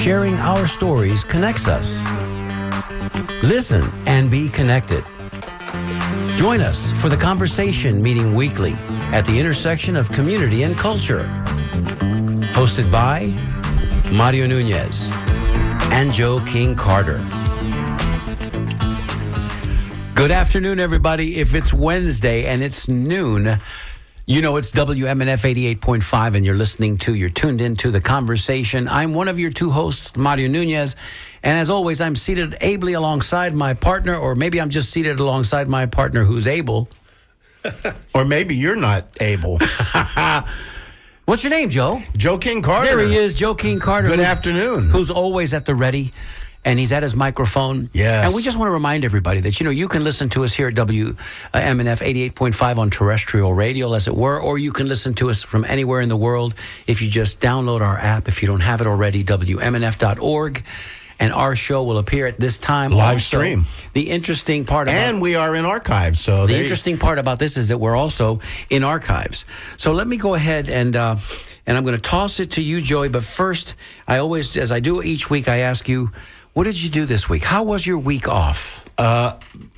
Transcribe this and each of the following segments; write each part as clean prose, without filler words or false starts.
sharing our stories connects us. Listen and be connected. Join us for the Conversation meeting weekly at the intersection of community and culture. Hosted by Mario Nunez and Joe King Carter. Good afternoon, everybody. If it's Wednesday and it's noon, you know it's WMNF 88.5 and you're tuned into The Conversation. I'm one of your two hosts, Mario Nunez. And as always, I'm seated ably alongside my partner, or maybe I'm just seated alongside my partner who's able. Or maybe you're not able. What's your name, Joe? Joe King Carter. There he is, Joe King Carter. Good afternoon. Who's always at the ready. And he's at his microphone. Yes. And we just want to remind everybody that, you can listen to us here at WMNF 88.5 on terrestrial radio, as it were, or you can listen to us from anywhere in the world if you just download our app. If you don't have it already, WMNF.org. And our show will appear at this time. Live also, stream. The interesting part about... And we are in archives. So the interesting part about this is that we're also in archives. So let me go ahead and I'm going to toss it to you, Joey. But first, I always, as I do each week, I ask you, what did you do this week? How was your week off?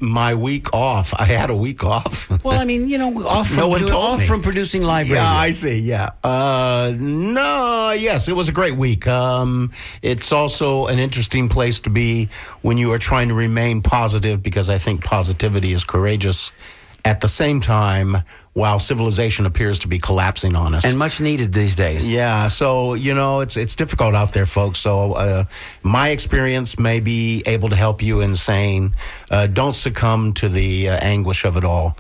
My week off. I had a week off. Well, I mean, off from producing live radio. Yeah, I see. Yeah. Yes, it was a great week. It's also an interesting place to be when you are trying to remain positive, because I think positivity is courageous at the same time while civilization appears to be collapsing on us. And much needed these days. Yeah, so, it's difficult out there, folks. So my experience may be able to help you in saying, don't succumb to the anguish of it all.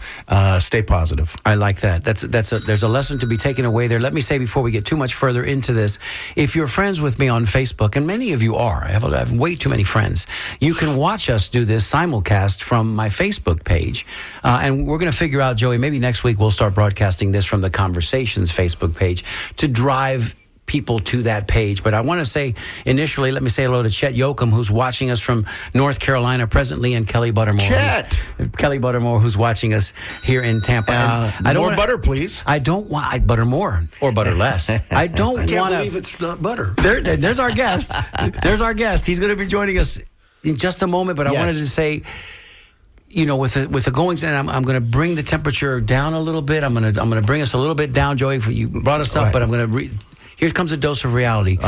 Stay positive. I like that. There's a lesson to be taken away there. Let me say before we get too much further into this, if you're friends with me on Facebook, and many of you are, I have way too many friends, you can watch us do this simulcast from my Facebook page. And we're going to figure out, Joey, maybe next week we'll start broadcasting this from the Conversations Facebook page to drive people to that page. But I want to say initially, let me say hello to Chet Yoakum, who's watching us from North Carolina presently, and Kelly Buttermore. Kelly Buttermore, who's watching us here in Tampa. More butter, please. I don't want butter more or butter less. I don't want to. I can't believe it's not butter. There's our guest. There's our guest. He's going to be joining us in just a moment. But I wanted to say, with the goings, and I'm going to bring the temperature down a little bit. I'm going to bring us a little bit down, Joey. You brought us up, but I'm going to. Here comes a dose of reality.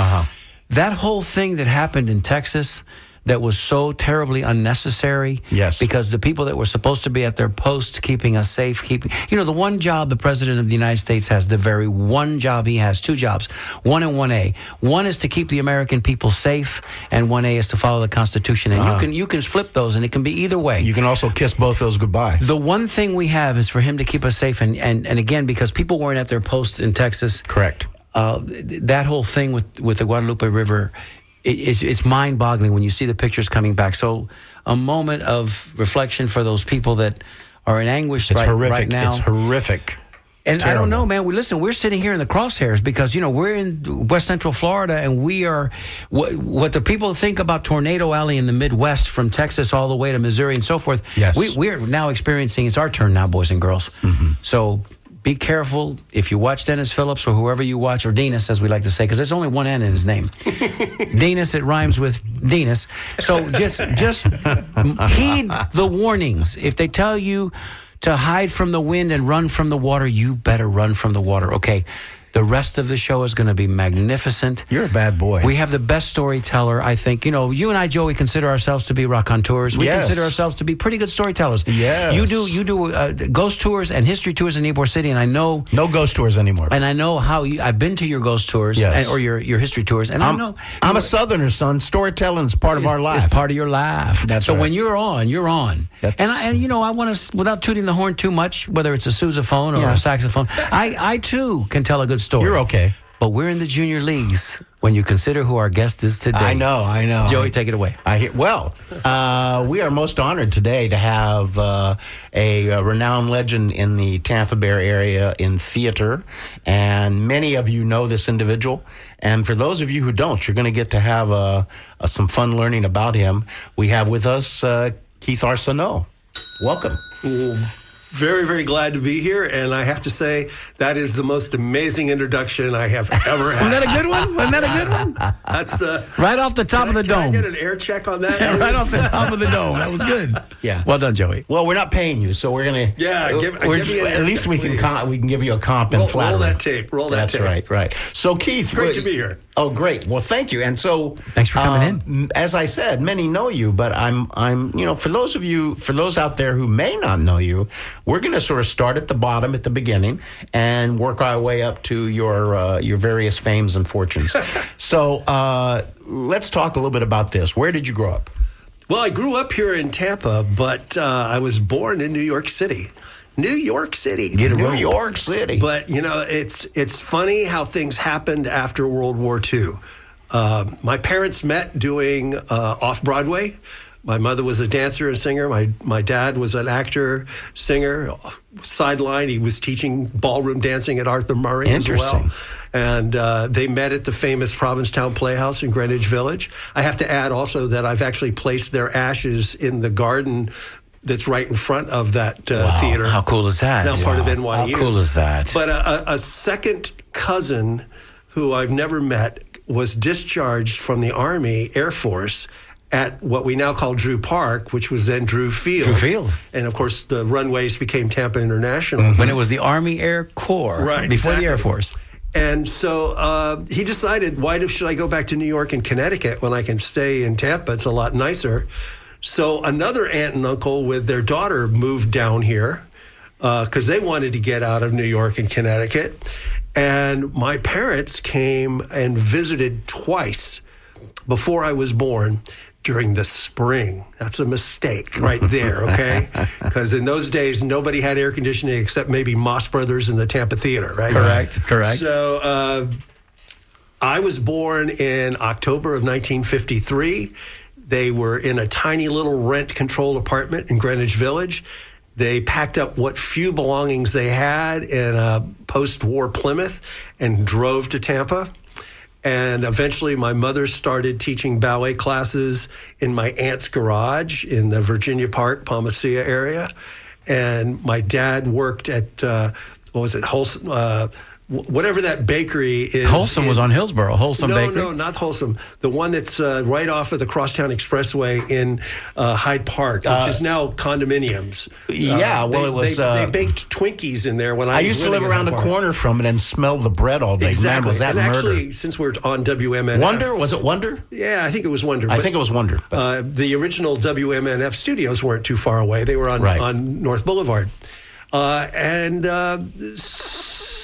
That whole thing that happened in Texas that was so terribly unnecessary. Yes. Because the people that were supposed to be at their posts keeping us safe, the one job the President of the United States has, the very one job he has, two jobs, 1 and 1A. One is to keep the American people safe, and 1A is to follow the Constitution. And you can flip those, and it can be either way. You can also kiss both those goodbye. The one thing we have is for him to keep us safe, and again, because people weren't at their posts in Texas. Correct. That whole thing with the Guadalupe River, it's mind-boggling when you see the pictures coming back. So a moment of reflection for those people that are in anguish right now. It's horrific. And Terrible. I don't know, man. We're sitting here in the crosshairs because, we're in West Central Florida, and we are what the people think about Tornado Alley in the Midwest, from Texas all the way to Missouri and so forth. Yes. We're now experiencing, it's our turn now, boys and girls. Mm-hmm. So be careful if you watch Dennis Phillips or whoever you watch, or Dinas, as we like to say, because there's only one N in his name. Dinas, it rhymes with Dinas. So just heed the warnings. If they tell you to hide from the wind and run from the water, you better run from the water. Okay. The rest of the show is going to be magnificent. You're a bad boy. We have the best storyteller, I think. You and I, Joe, we consider ourselves to be raconteurs. We consider ourselves to be pretty good storytellers. Yes. You do ghost tours and history tours in Ybor City, and I know... No ghost tours anymore. And I know how I've been to your ghost tours, or your history tours, and I know... I'm a Southerner, son. Storytelling is part of our life. It's part of your life. That's so right. when you're on, you're on. I want to, without tooting the horn too much, whether it's a sousaphone or a saxophone, I too can tell a good story. You're okay. But we're in the junior leagues when you consider who our guest is today. I know. Joey, take it away. We are most honored today to have a renowned legend in the Tampa Bay area in theater. And many of you know this individual. And for those of you who don't, you're going to get to have some fun learning about him. We have with us Keith Arsenault. Welcome. very, very glad to be here. And I have to say, that is the most amazing introduction I have ever had. Wasn't that a good one? Wasn't that a good one? That's right off the top of the Can dome. I get an air check on that? Right off the top of the dome. That was good. Yeah. Well done, Joey. Well, we're not paying you, so we're gonna. Yeah, give me an at air least check, we can please. we can give you a comp and Roll flattery. that tape. Roll that tape. That's right. So Keith, Great to be here. Oh, great. Well, thank you. And so, Thanks for coming in. As I said, many know you, but I'm, for those out there who may not know you, we're going to sort of start at the bottom, at the beginning, and work our way up to your various fames and fortunes. So, let's talk a little bit about this. Where did you grow up? Well, I grew up here in Tampa, but I was born in New York City. New York City. New York City. But, it's funny how things happened after World War II. My parents met doing off-Broadway. My mother was a dancer and singer. My dad was an actor, singer, sideline. He was teaching ballroom dancing at Arthur Murray as well. And they met at the famous Provincetown Playhouse in Greenwich Village. I have to add also that I've actually placed their ashes in the garden that's right in front of that theater. How cool is that? Now part of NYU. How cool is that? But a second cousin who I've never met was discharged from the Army Air Force at what we now call Drew Park, which was then Drew Field. Drew Field. And, of course, the runways became Tampa International. When it was the Army Air Corps. Right, Before exactly. the Air Force. And so he decided, should I go back to New York and Connecticut when I can stay in Tampa? It's a lot nicer. So another aunt and uncle with their daughter moved down here because they wanted to get out of New York and Connecticut. And my parents came and visited twice before I was born during the spring. That's a mistake right there, okay? Because in those days, nobody had air conditioning except maybe Moss Brothers in the Tampa Theater, right? Correct. So I was born in October of 1953. They were in a tiny little rent-controlled apartment in Greenwich Village. They packed up what few belongings they had in a post-war Plymouth and drove to Tampa. And eventually my mother started teaching ballet classes in my aunt's garage in the Virginia Park, Palmacia area. And my dad worked at, Wholesome? Whatever that bakery is. Wholesome was on Hillsborough. Wholesome Bakery? No, not Wholesome. The one that's right off of the Crosstown Expressway in Hyde Park, which is now condominiums. They baked Twinkies in there when I was used to live around the corner from it and smell the bread all day. Exactly. Man, was that and murder. Actually, since we're on WMNF. Wonder? Was it Wonder? Yeah, I think it was Wonder. I think it was Wonder. The original WMNF studios weren't too far away. They were on North Boulevard.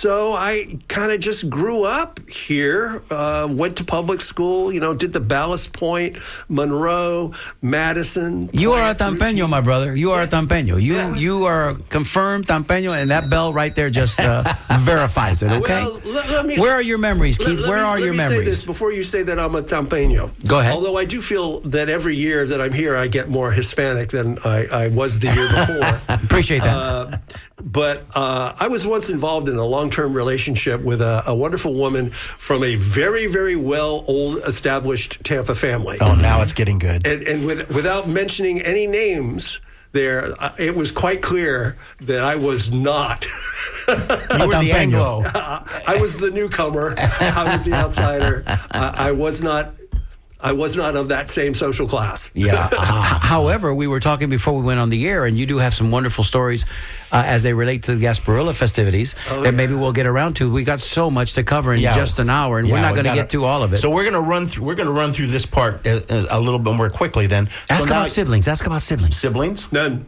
So I kind of just grew up here, went to public school, did the Ballast Point, Monroe, Madison. You are a Tampeño, my brother. You are a Tampeño. You are confirmed Tampeño, and that bell right there just verifies it, okay? Well, where are your memories, Keith? Where are your Let me say memories? this before you say that I'm a Tampeño. Go ahead. Although I do feel that every year that I'm here, I get more Hispanic than I was the year before. Appreciate that. But I was once involved in a long-term relationship with a wonderful woman from a very, very old established Tampa family. Oh, now it's getting good. And without mentioning any names there, it was quite clear that I was not. You were the Anglo. I was the newcomer. I was the outsider. I was not of that same social class. Yeah. However, we were talking before we went on the air, and you do have some wonderful stories as they relate to the Gasparilla festivities that maybe we'll get around to. We got so much to cover in just an hour, and we're not going to get to all of it. So we're going to run through this part a little bit more quickly. Then Ask about siblings. Ask about siblings. Siblings? None.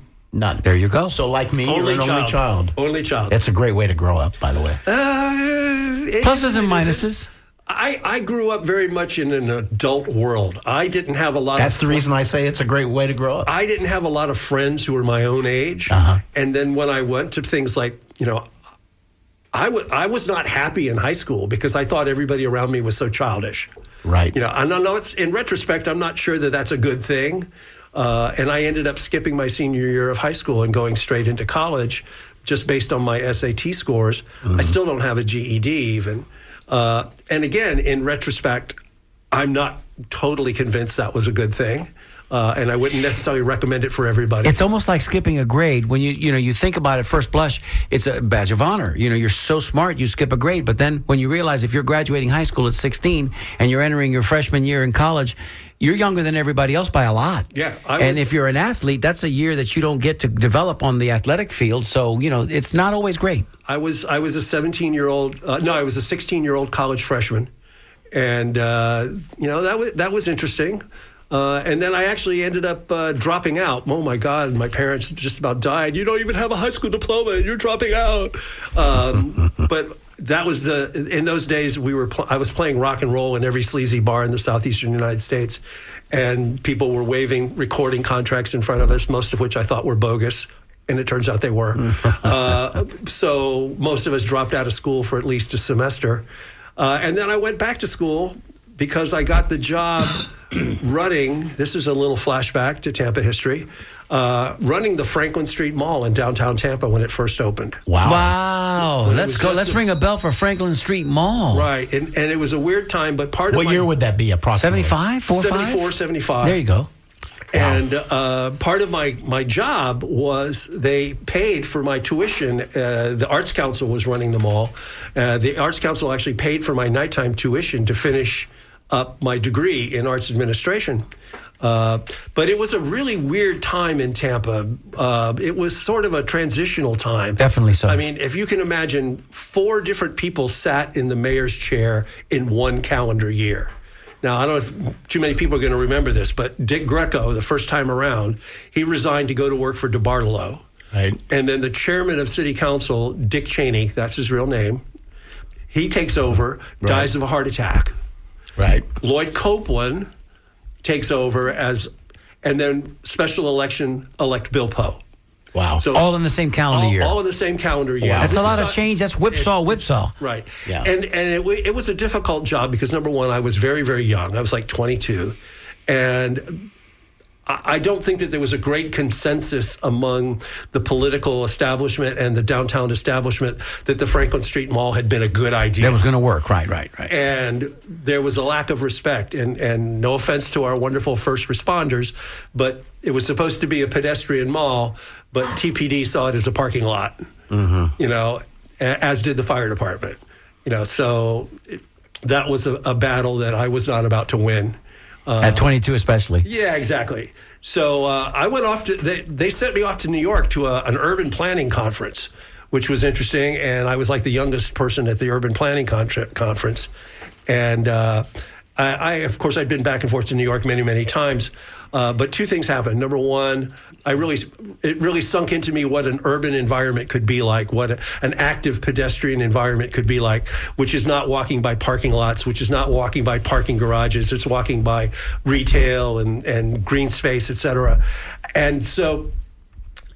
There you go. So like me, you're an only child. Only child. That's a great way to grow up, by the way. Pluses and minuses. I grew up very much in an adult world. I didn't have a lot That's the reason I say it's a great way to grow up. I didn't have a lot of friends who were my own age. And then when I went to things like, I was not happy in high school because I thought everybody around me was so childish. Right. And I know it's, in retrospect, I'm not sure that that's a good thing. And I ended up skipping my senior year of high school and going straight into college just based on my SAT scores. I still don't have a GED even. And again, in retrospect, I'm not totally convinced that was a good thing. and I wouldn't necessarily recommend it for everybody. It's almost like skipping a grade. When you think about it first blush, it's a badge of honor. You're so smart, you skip a grade. But then when you realize if you're graduating high school at 16 and you're entering your freshman year in college, you're younger than everybody else by a lot. Yeah. And if you're an athlete, that's a year that you don't get to develop on the athletic field. So, it's not always great. I was a 17-year-old. I was a 16-year-old college freshman, and that was interesting. And then I actually ended up dropping out. Oh my God! My parents just about died. You don't even have a high school diploma, and you're dropping out. But that was in those days I was playing rock and roll in every sleazy bar in the southeastern United States, and people were waving recording contracts in front of us, most of which I thought were bogus. And it turns out they were. So most of us dropped out of school for at least a semester. And then I went back to school because I got the job running, this is a little flashback to Tampa history, running the Franklin Street Mall in downtown Tampa when it first opened. Wow. Let's go. Let's ring a bell for Franklin Street Mall. Right. And it was a weird time, but What year would that be approximately? 75? 74, 75. There you go. And part of my job was they paid for my tuition. The Arts Council was running the mall. The Arts Council actually paid for my nighttime tuition to finish up my degree in arts administration. But it was a really weird time in Tampa. It was sort of a transitional time. Definitely so. I mean, if you can imagine, 4 different people sat in the mayor's chair in one calendar year. Now, I don't know if too many people are going to remember this, but Dick Greco, the first time around, he resigned to go to work for DeBartolo. Right. And then the chairman of city council, Dick Cheney, that's his real name, he takes over, dies of a heart attack. Right. Lloyd Copeland takes over and then special election elect Bill Poe. Wow. So all in the same calendar year. All in the same calendar year. Wow. That's This a lot is of change. That's whipsaw. Right. Yeah. And it was a difficult job because, number one, I was very, very young. I was like 22. And I don't think that there was a great consensus among the political establishment and the downtown establishment that the Franklin Street Mall had been a good idea. That was going to work. Right. And there was a lack of respect. And no offense to our wonderful first responders, but it was supposed to be a pedestrian mall, but TPD saw it as a parking lot, as did the fire department. So that was a battle that I was not about to win. At 22 especially. Yeah, exactly. So I went off they sent me off to New York to an urban planning conference, which was interesting. And I was like the youngest person at the urban planning conference. And of course, I'd been back and forth to New York many, many times. But 2 things happened. Number one, it really sunk into me what an urban environment could be like, what an active pedestrian environment could be like, which is not walking by parking lots, which is not walking by parking garages. It's walking by retail and green space, et cetera. And so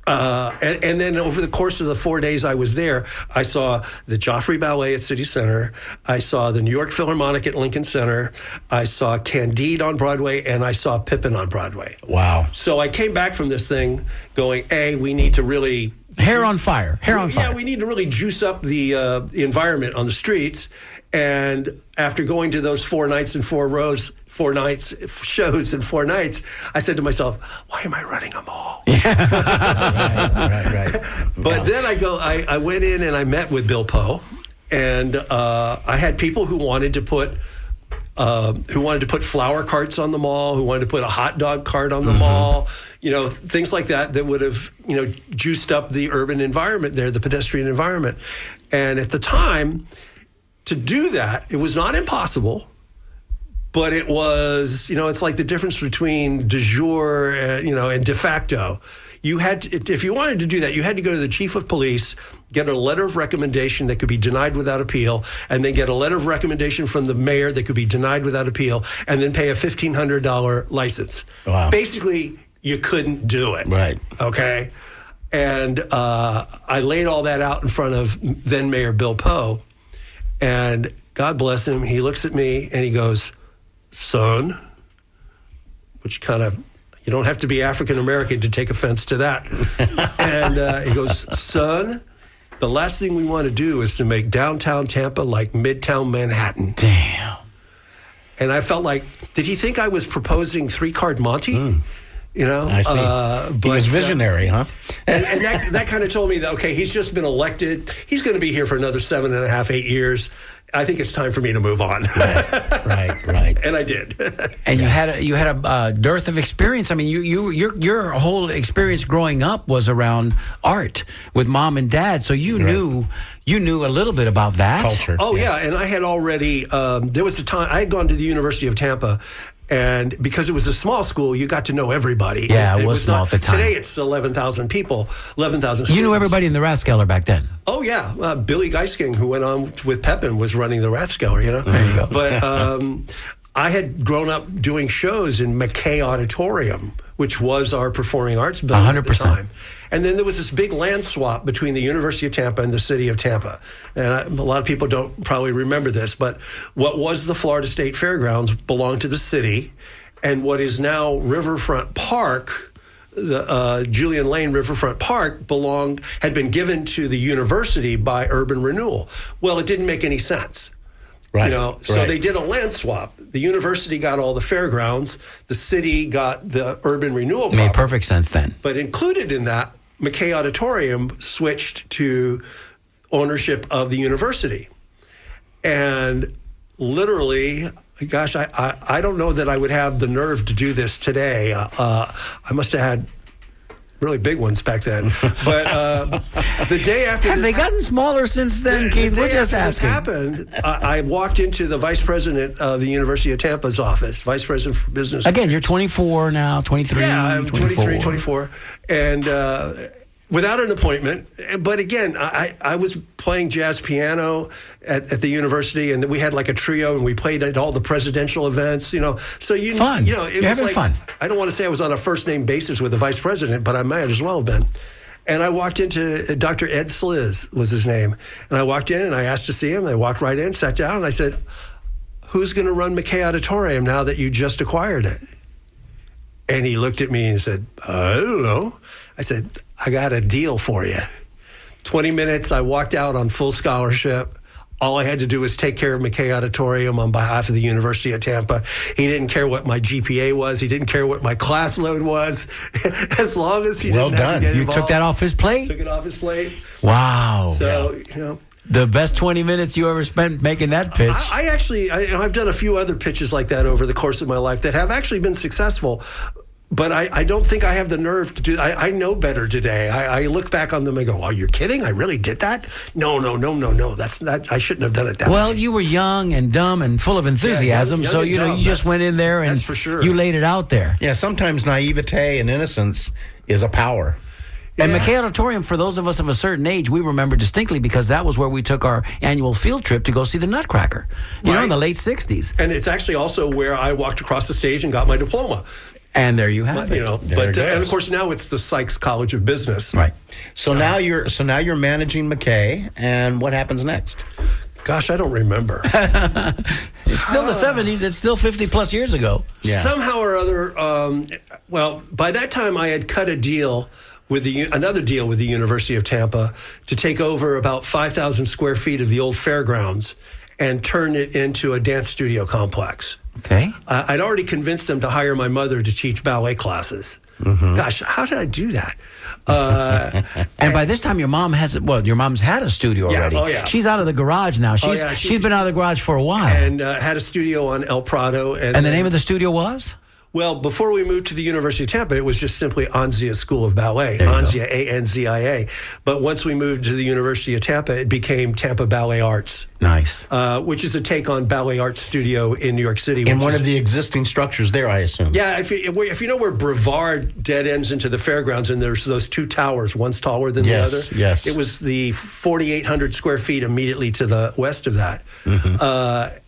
and then over the course of the 4 days I was there, I saw the Joffrey Ballet at City Center. I saw the New York Philharmonic at Lincoln Center. I saw Candide on Broadway, and I saw Pippin on Broadway. Wow. So I came back from this thing going, we need to really... Hair on fire. Yeah, we need to really juice up the environment on the streets. And after going to those 4 nights and 4 shows in 4 nights, I said to myself, why am I running a mall? Right. But then I went in and I met with Bill Poe, and I had people who wanted to put flower carts on the mall, who wanted to put a hot dog cart on the mall, things like that would have, juiced up the urban environment there, the pedestrian environment. And at the time, to do that, it was not impossible, but it was, it's like the difference between de jure, and de facto. You had to, if you wanted to do that, you had to go to the chief of police, get a letter of recommendation that could be denied without appeal, and then get a letter of recommendation from the mayor that could be denied without appeal, and then pay a $1,500 license. Wow. Basically, you couldn't do it. Right. Okay? And I laid all that out in front of then Mayor Bill Poe, and God bless him, he looks at me and he goes, son, which kind of, you don't have to be African-American to take offense to that. And he goes, son, the last thing we want to do is to make downtown Tampa like Midtown Manhattan. Damn. And I felt like, did he think I was proposing 3-card Monty? You know, I see. He was visionary, huh? and that kind of told me that, okay, he's just been elected. He's going to be here for another 7.5, 8 years. I think it's time for me to move on. Right. And I did. And you had a dearth of experience. I mean, your whole experience growing up was around art with mom and dad. So you knew a little bit about that Culture. Oh yeah, and I had already. There was a time I had gone to the University of Tampa. And because it was a small school, you got to know everybody. Yeah, it was small at the time. Today it's 11,000 people, 11,000 students. You knew everybody in the Rathskeller back then. Oh, yeah. Billy Geisking, who went on with Pepin, was running the Rathskeller, you know? There you go. But I had grown up doing shows in McKay Auditorium, which was our performing arts building 100%. at the time. And then there was this big land swap between the University of Tampa and the city of Tampa. And a lot of people don't probably remember this, but what was the Florida State Fairgrounds belonged to the city, and what is now Riverfront Park, the Julian Lane Riverfront Park, had been given to the university by Urban Renewal. Well, it didn't make any sense. Right. You know, so they did a land swap. The university got all the fairgrounds. The city got the urban renewal property. Made perfect sense then. But included in that, McKay Auditorium switched to ownership of the university. And literally, gosh, I don't know that I would have the nerve to do this today. I must have had really big ones back then. But the day after Have they gotten smaller since then, Keith? We're just asking. Happened, I walked into the vice president of the University of Tampa's office, vice president for business. Again, you're 24 now, 23. Yeah, I'm 24. 23, 24. And without an appointment. But again, I was playing jazz piano at the university, and we had like a trio, and we played at all the presidential events, you know. So fun. You know, it You're was having like, fun. I don't want to say I was on a first name basis with the vice president, but I might as well have been. And I walked into Dr. Ed Sliz was his name. And I walked in and I asked to see him. I walked right in, sat down, and I said, "Who's going to run McKay Auditorium now that you just acquired it?" And he looked at me and said, "I don't know." I said, "I got a deal for you." 20 minutes, I walked out on full scholarship. All I had to do was take care of McKay Auditorium on behalf of the University of Tampa. He didn't care what my GPA was. He didn't care what my class load was. As long as he didn't have to get You involved. took that off his plate? Took it off his plate. Wow. So, you know. The best 20 minutes you ever spent making that pitch. I've done a few other pitches like that over the course of my life that have actually been successful. But I don't think I have the nerve to do. I know better today. I look back on them and go, "Oh, you're kidding? I really did that? No. That's not. I shouldn't have done it that way." Well, you were young and dumb and full of enthusiasm, young so and you know dumb. you just went in there and That's for sure. you laid it out there. Yeah, sometimes naivete and innocence is a power. And McKay Auditorium, for those of us of a certain age, we remember distinctly because that was where we took our annual field trip to go see the Nutcracker. You know, in the late '60s. And it's actually also where I walked across the stage and got my diploma. And there you have it. You know, There it goes. and of course now it's the Sykes College of Business. Right. So now you're managing McKay, and what happens next? Gosh, I don't remember. It's still the '70s. It's still 50 plus years ago. Yeah. Somehow or other, well, by that time I had cut a deal with another deal with the University of Tampa to take over about 5,000 square feet of the old fairgrounds and turn it into a dance studio complex. Okay. I'd already convinced them to hire my mother to teach ballet classes. Gosh, how did I do that? And by this time, your mom's had a studio Yeah, already. oh, yeah. She's out of the garage now. She's she's been out of the garage for a while. And had a studio on El Prado. And the name of the studio was? Well, before we moved to the University of Tampa, it was just simply Anzia School of Ballet, There you Anzia, A-N-Z-I-A. But once we moved to the University of Tampa, it became Tampa Ballet Arts, Nice. which is a take on Ballet Arts Studio in New York City. In one of the existing structures there, I assume. Yeah, if you know where Brevard dead ends into the fairgrounds, and there's those two towers, one's taller than Yes, the other. yes. It was the 4,800 square feet immediately to the west of that.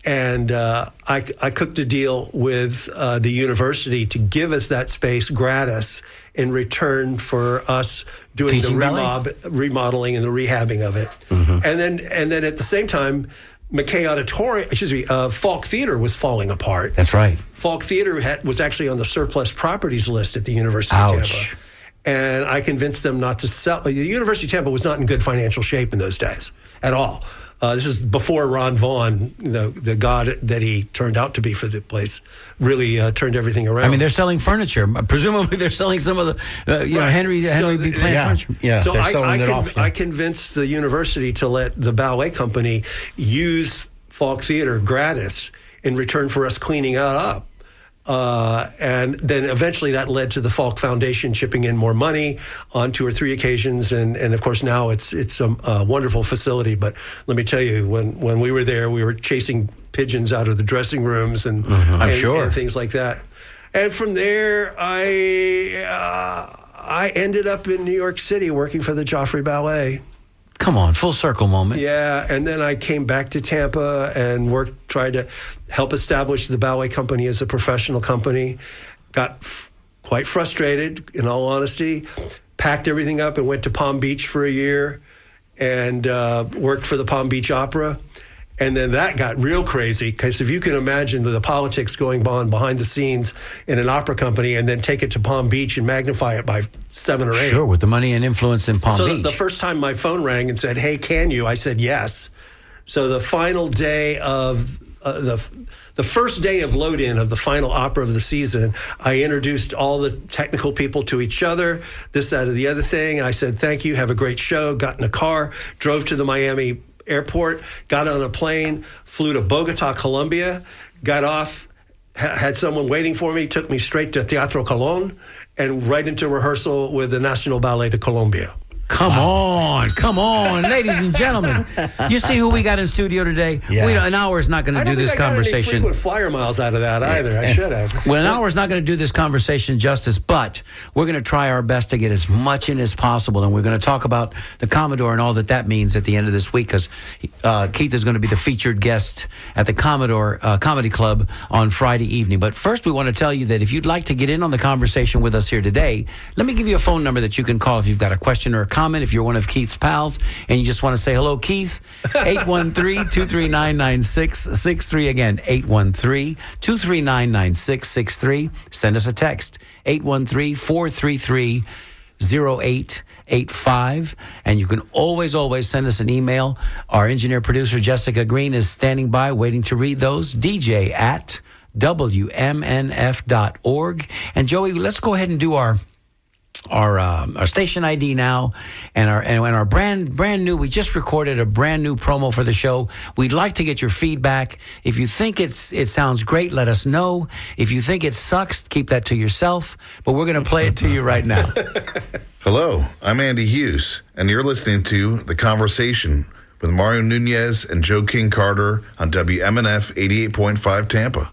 And I cooked a deal with the university to give us that space gratis in return for us doing Teaching the remodeling and the rehabbing of it. And then at the same time, McKay Auditorium, Falk Theater was falling apart. That's right. Falk Theater was actually on the surplus properties list at the University Ouch. of Tampa. And I convinced them not to sell. The University of Tampa was not in good financial shape in those days at all. This is before Ron Vaughn, the god that he turned out to be for the place, really turned everything around. I mean, they're selling furniture. Presumably, they're selling some of the, Henry B. Plant furniture. Yeah, so they're selling it off. I convinced the university to let the ballet company use Falk Theater gratis in return for us cleaning it up. And then eventually that led to the Falk Foundation chipping in more money on 2 or 3 occasions. And of course, now it's a wonderful facility. But let me tell you, when we were there, we were chasing pigeons out of the dressing rooms and things like that. And from there, I ended up in New York City working for the Joffrey Ballet. Come on, full circle moment. Yeah, and then I came back to Tampa and tried to help establish the ballet company as a professional company. Got quite frustrated, in all honesty. Packed everything up and went to Palm Beach for a year and worked for the Palm Beach Opera. And then that got real crazy, because if you can imagine the politics going on behind the scenes in an opera company and then take it to Palm Beach and magnify it by 7 or 8. Sure, with the money and influence in Palm Beach. So the first time my phone rang and said, "Hey, can you?" I said yes. So the final day of the first day of load-in of the final opera of the season, I introduced all the technical people to each other, this, that, or the other thing. I said, "Thank you, have a great show," got in a car, drove to the Miami airport, got on a plane, flew to Bogota, Colombia, got off, had someone waiting for me, took me straight to Teatro Colón and right into rehearsal with the National Ballet de Colombia. Come on, ladies and gentlemen. You see who we got in studio today? Yeah. An hour is not going to do this I don't think I got any conversation. frequent flyer miles out of that either. I should have. Well, an hour is not going to do this conversation justice, but we're going to try our best to get as much in as possible, and we're going to talk about the Commodore and all that means at the end of this week, because Keith is going to be the featured guest at the Commodore Comedy Club on Friday evening. But first, we want to tell you that if you'd like to get in on the conversation with us here today, let me give you a phone number that you can call if you've got a question or a comment. If you're one of Keith's pals and you just want to say hello, Keith, 813-239-9663. Again, 813-239-9663. Send us a text, 813-433-0885. And you can always send us an email. Our engineer producer, Jessica Green, is standing by waiting to read those. DJ at WMNF.org. And Joey, let's go ahead and do our station ID now, and our brand new. We just recorded a brand new promo for the show. We'd like to get your feedback. If you think it sounds great, let us know. If you think it sucks, keep that to yourself. But we're going to play it to you right now. Hello, I'm Andy Hughes, and you're listening to The Conversation with Mario Nunez and Joe King Carter on WMNF 88.5 Tampa.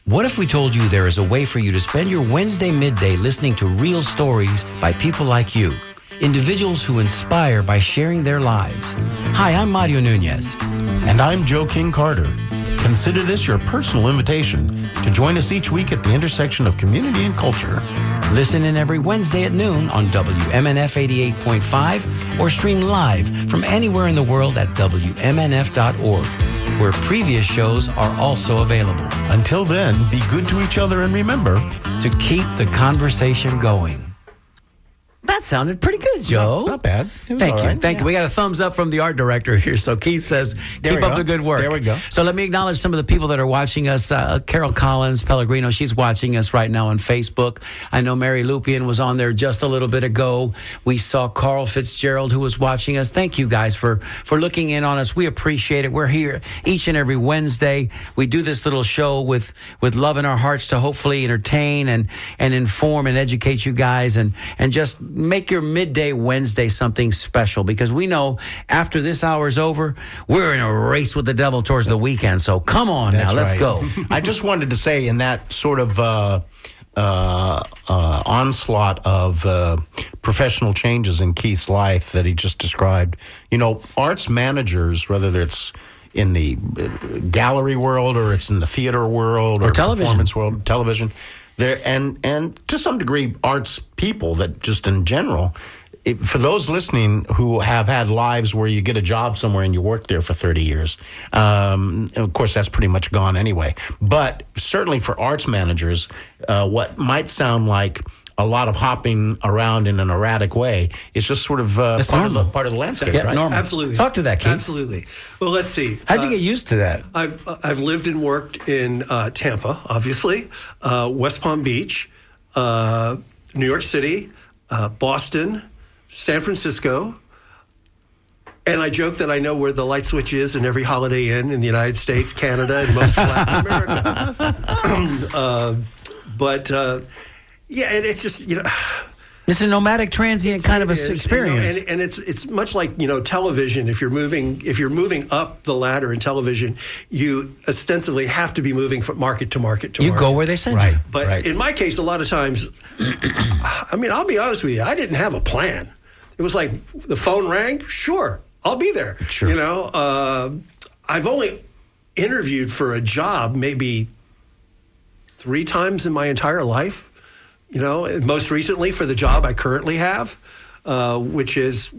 What if we told you there is a way for you to spend your Wednesday midday listening to real stories by people like you, individuals who inspire by sharing their lives? Hi, I'm Mario Nunez. And I'm Joe King Carter. Consider this your personal invitation to join us each week at the intersection of community and culture. Listen in every Wednesday at noon on WMNF 88.5 or stream live from anywhere in the world at WMNF.org, where previous shows are also available. Until then, be good to each other and remember to keep the conversation going. That sounded pretty good, Joe. Not bad. It was Thank all you. right. Thank you. We got a thumbs up from the art director here. So Keith says, There keep we up go. the good work. There we go. So let me acknowledge some of the people that are watching us. Carol Collins, Pellegrino, she's watching us right now on Facebook. I know Mary Lupian was on there just a little bit ago. We saw Carl Fitzgerald, who was watching us. Thank you guys for looking in on us. We appreciate it. We're here each and every Wednesday. We do this little show with love in our hearts to hopefully entertain and inform and educate you guys and just make your midday Wednesday something special, because we know after this hour's over, we're in a race with the devil towards the weekend. So come on now, let's right. go. I just wanted to say, in that sort of onslaught of professional changes in Keith's life that he just described, arts managers, whether it's in the gallery world or it's in the theater world or television. performance world, television, there and to some degree arts people that just in general. For those listening who have had lives where you get a job somewhere and you work there for 30 years, of course, that's pretty much gone anyway. But certainly for arts managers, what might sound like a lot of hopping around in an erratic way. It's just sort of part of the landscape, Yeah, right? normal. Absolutely. Talk to that, Keith. Absolutely. Well, let's see. How'd you get used to that? I've lived and worked in Tampa, obviously, West Palm Beach, New York City, Boston, San Francisco. And I joke that I know where the light switch is in every Holiday Inn in the United States, Canada, and most of Latin America. Yeah, and it's just, It's a nomadic transient kind of it is, experience. and it's much like television. If you're moving up the ladder in television, you ostensibly have to be moving from market to market to you market. go where they send Right. you. But in my case, a lot of times, I mean, I'll be honest with you, I didn't have a plan. It was like the phone rang, sure, I'll be there. Sure. I've only interviewed for a job maybe 3 times in my entire life. Most recently for the job I currently have, which is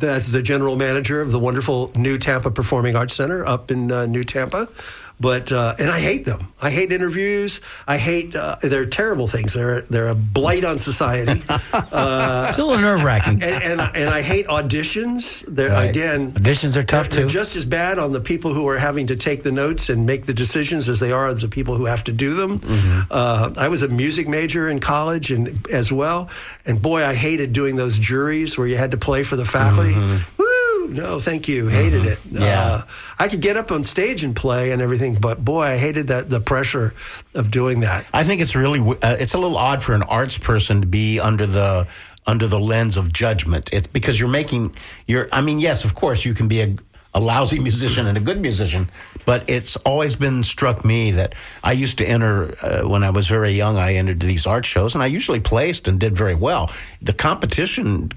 as the general manager of the wonderful New Tampa Performing Arts Center up in New Tampa. But and I hate them. I hate interviews. I hate they're terrible things. They're a blight on society. It's a little nerve-wracking. and I hate auditions. They're again, Auditions are tough, they're too. just as bad on the people who are having to take the notes and make the decisions as they are as the people who have to do them. I was a music major in college and as well, and boy, I hated doing those juries where you had to play for the faculty. Woo! No, thank you. Hated it. Yeah. I could get up on stage and play and everything, but boy, I hated the pressure of doing that. I think it's really it's a little odd for an arts person to be under the lens of judgment. It's because yes, of course you can be a lousy musician and a good musician, but it's always been struck me that I used to enter when I was very young. I entered these art shows and I usually placed and did very well. The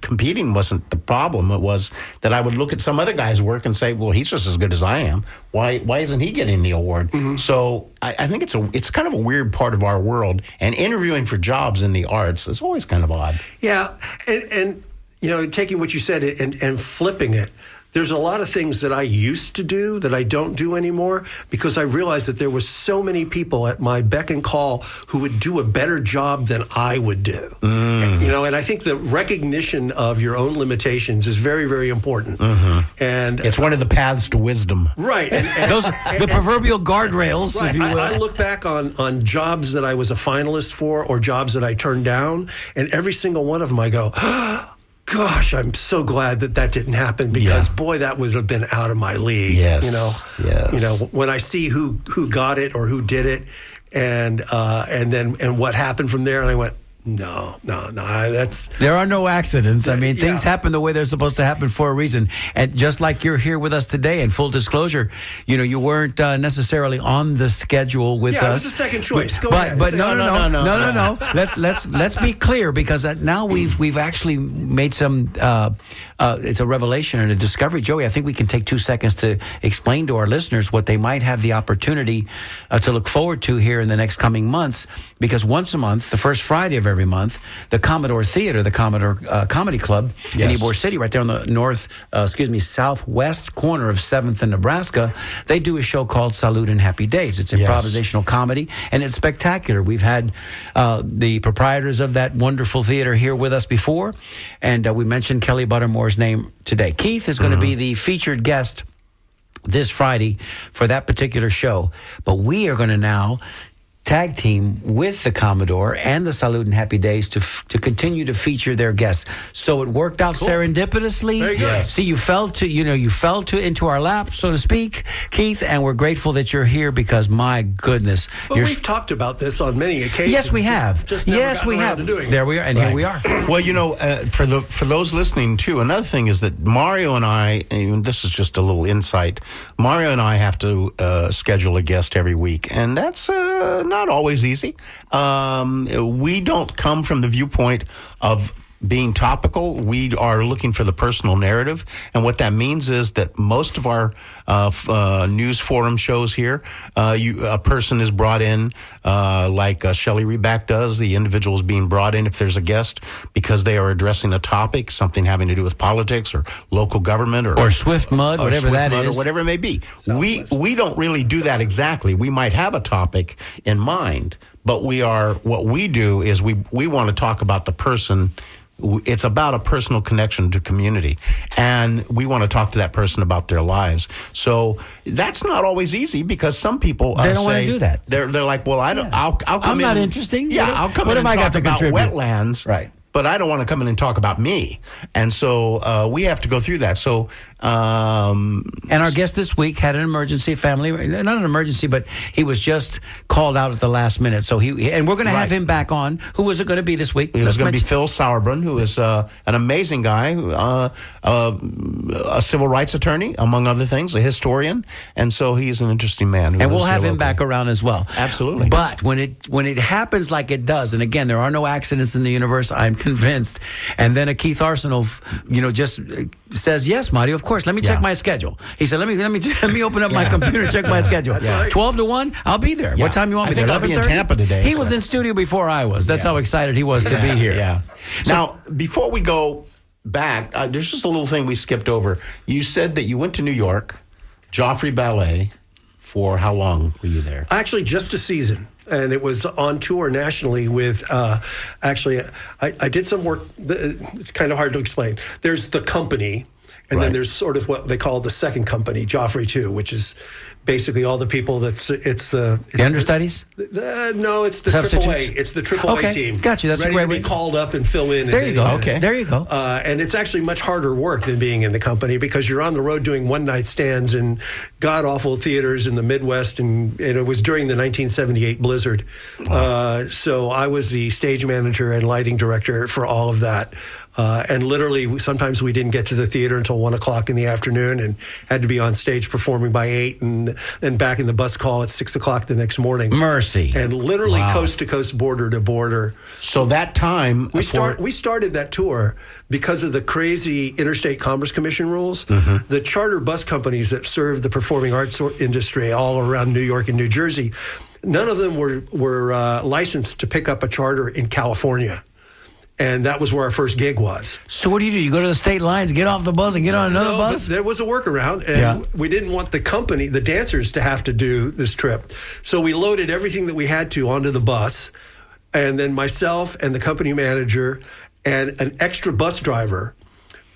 competing wasn't the problem. It was that I would look at some other guy's work and say, well, he's just as good as I am. Why isn't he getting the award? So I think it's kind of a weird part of our world, and interviewing for jobs in the arts is always kind of odd. Yeah, and taking what you said and flipping it. There's a lot of things that I used to do that I don't do anymore because I realized that there were so many people at my beck and call who would do a better job than I would do. And I think the recognition of your own limitations is very, very important. And It's one of the paths to wisdom. right. And Those the proverbial guardrails, right. if you will. I look back on jobs that I was a finalist for or jobs that I turned down, and every single one of them I go, gosh, I'm so glad that didn't happen because boy, that would have been out of my league. Yes. Yes. When I see who got it or who did it, and what happened from there, and I went, no, that's There are no accidents. I mean, things Yeah. happen the way they're supposed to happen for a reason. And just like you're here with us today, in full disclosure, you weren't necessarily on the schedule with us. it was a second choice. Go but ahead. but no. No. Let's be clear because now we've actually made some. It's a revelation and a discovery, Joey. I think we can take 2 seconds to explain to our listeners what they might have the opportunity to look forward to here in the next coming months. Because once a month, the first Friday of every month, the Commodore Theater, the Commodore Comedy Club in Ybor City, right there on the southwest corner of 7th and Nebraska, they do a show called Salute and Happy Days. It's improvisational comedy, and it's spectacular. We've had the proprietors of that wonderful theater here with us before, and we mentioned Kelly Buttermore's name today. Keith is going to be the featured guest this Friday for that particular show, but we are going to now tag team with the Commodore and the Salute and Happy Days to continue to feature their guests. So it worked out serendipitously. Very good. Yes. See, you fell into our lap, so to speak, Keith, and we're grateful that you're here because my goodness, But we've talked about this on many occasions. yes, we have. Just never yes, gotten we around have. to doing it. There we are, and here we are. Well, for those listening too, another thing is that Mario and I, and this is just a little insight, Mario and I have to schedule a guest every week, and that's not always easy. We don't come from the viewpoint of being topical. We are looking for the personal narrative, and what that means is that most of our news forum shows here, a person is brought in, like Shelley Reback does. The individual is being brought in if there's a guest because they are addressing a topic, something having to do with politics or local government or Swift Mud, or whatever Swift that Mud is. or whatever it may be. We don't really do that exactly. We might have a topic in mind, but what we do is we want to talk about the person. It's about a personal connection to community, and we want to talk to that person about their lives. So that's not always easy because some people they don't want to do that. They're like, well, I don't. Yeah. I'll come I'm in. not interesting. Yeah, I'll come what in have and I talk got to about contribute? wetlands. Right. But I don't want to come in and talk about me, and so we have to go through that. So, and our guest this week had an emergency, family, not an emergency, but he was just called out at the last minute. So and we're going to have him back on. Who was it going to be this week? It was going to be Phil Sauerbrunn, who is an amazing guy, a civil rights attorney, among other things, a historian, and so he's an interesting man. And we'll have him back around as well. Absolutely. But when it happens like it does, and again, there are no accidents in the universe, I'm convinced. And then a Keith Arsenal, just says, yes, Mario, of course, let me check my schedule. He said, let me open up my computer and check my schedule. Right. 12 to 1, I'll be there. Yeah. What time you want me I there? think I'll be in 11:30? Tampa today, He so. was in studio before I was. That's how excited he was to be here. Yeah. Now, before we go back, there's just a little thing we skipped over. You said that you went to New York, Joffrey Ballet, for how long were you there? Actually, just a season. And it was on tour nationally with, I did some work. It's kind of hard to explain. There's the company, and then there's sort of what they call the second company, Joffrey 2, which is basically all the people The understudies? No, it's the Substitutes? AAA. It's the AAA team. Got you. That's ready a great to be way. called up and fill in. There you go. Okay. There you go. And it's actually much harder work than being in the company because you're on the road doing one-night stands in god-awful theaters in the Midwest, and it was during the 1978 blizzard. Wow. So I was the stage manager and lighting director for all of that. And literally, sometimes we didn't get to the theater until 1 o'clock in the afternoon and had to be on stage performing by 8 and then back in the bus call at 6 o'clock the next morning. Mercy. And literally coast to coast, border to border. So that time... We started that tour because of the crazy Interstate Commerce Commission rules. Mm-hmm. The charter bus companies that serve the performing arts industry all around New York and New Jersey, none of them were licensed to pick up a charter in California. And that was where our first gig was. So what do? You go to the state lines, get off the bus, and get on another bus? There was a workaround, and we didn't want the company, the dancers, to have to do this trip. So we loaded everything that we had to onto the bus, and then myself and the company manager and an extra bus driver